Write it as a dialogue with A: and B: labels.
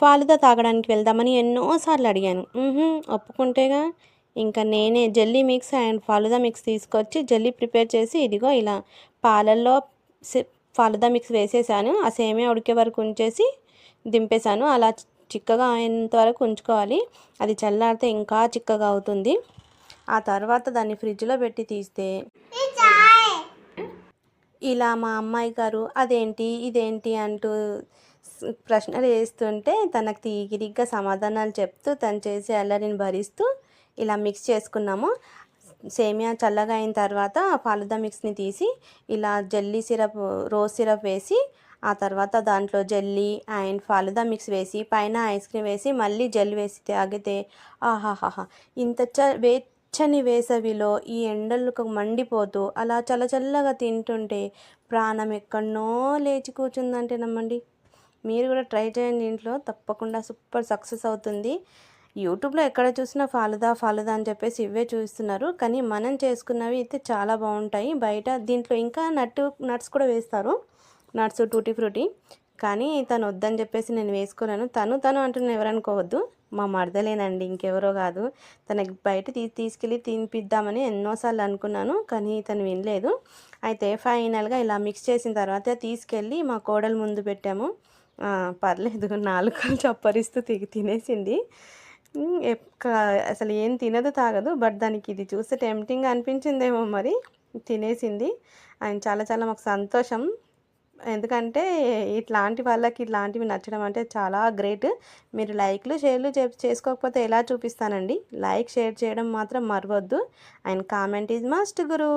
A: ఫాలుదా తాగడానికి వెళ్దామని ఎన్నోసార్లు అడిగాను. ఒప్పుకుంటేగా ఇంకా నేనే jelly mix and falooda mix తీసుకొచ్చి జెల్లీ ప్రిపేర్ చేసి ఇదిగో ఇలా పాలల్లో సి ఫాలుదా మిక్స్ వేసేసాను. ఆ సేమియా ఉడికే వరకు ఉంచేసి దింపేసాను. అలా చిక్కగా అయ్యేంత వరకు ఉంచుకోవాలి. అది చల్లారితే ఇంకా చిక్కగా అవుతుంది. ఆ తర్వాత దాన్ని ఫ్రిడ్జ్లో పెట్టి తీస్తే ఇలా మా అమ్మాయి గారు అదేంటి ఇదేంటి అంటూ ప్రశ్నలు వేస్తుంటే తనకు తీరిగ్గా సమాధానాలు చెప్తూ తను చేసే అల్లరిని భరిస్తూ ఇలా మిక్స్ చేసుకున్నాము. సేమియా చల్లగా అయిన తర్వాత ఫాలుదా మిక్స్ని తీసి ఇలా జెల్లీ సిరప్ రోజ్ సిరప్ వేసి ఆ తర్వాత దాంట్లో జెల్లీ అండ్ ఫాలుదా మిక్స్ వేసి పైన ఐస్ క్రీమ్ వేసి మళ్ళీ జెల్ వేసి తాగితే ఆహాహాహా ఇంత వెచ్చని వేసవిలో ఈ ఎండలకు మండిపోతూ అలా చల్లచల్లగా తింటుంటే ప్రాణం ఎక్కడనో లేచి కూర్చుందంటే నమ్మండి. మీరు కూడా ట్రై చేయండి ఇంట్లో, తప్పకుండా సూపర్ సక్సెస్ అవుతుంది. యూట్యూబ్లో ఎక్కడ చూసినా ఫాలుదా ఫాలుదా అని చెప్పేసి ఇవే చూస్తున్నారు, కానీ మనం చేసుకున్నవి అయితే చాలా బాగుంటాయి. బయట దీంట్లో ఇంకా నట్స్ కూడా వేస్తారు, నట్స్ టూటీ ఫ్రూటీ, కానీ తను వద్దని చెప్పేసి నేను వేసుకోలేను. తను అంటున్న ఎవరనుకోవద్దు, మా మరదలేనండి, ఇంకెవరో కాదు. తనకి బయట తీసుకెళ్ళి తినిపిద్దామని ఎన్నోసార్లు అనుకున్నాను, కానీ తను వినలేదు. అయితే ఫైనల్గా ఇలా మిక్స్ చేసిన తర్వాత తీసుకెళ్ళి మా కోడల ముందు పెట్టాము. పర్లేదు, నాలుకలు చప్పరిస్తూ తినేసింది. అసలు ఏం తినదు తాగదు, బట్ దానికి ఇది చూస్తే టెంప్టింగ్ అనిపించిందేమో మరి తినేసింది. అండ్ చాలా చాలా మాకు సంతోషం, ఎందుకంటే ఇట్లాంటి వాళ్ళకి ఇట్లాంటివి నచ్చడం అంటే చాలా గ్రేట్. మీరు లైక్లు షేర్లు చేసుకోకపోతే ఎలా చూపిస్తానండి. లైక్ షేర్ చేయడం మాత్రం మరవద్దు. And comment is must Guru.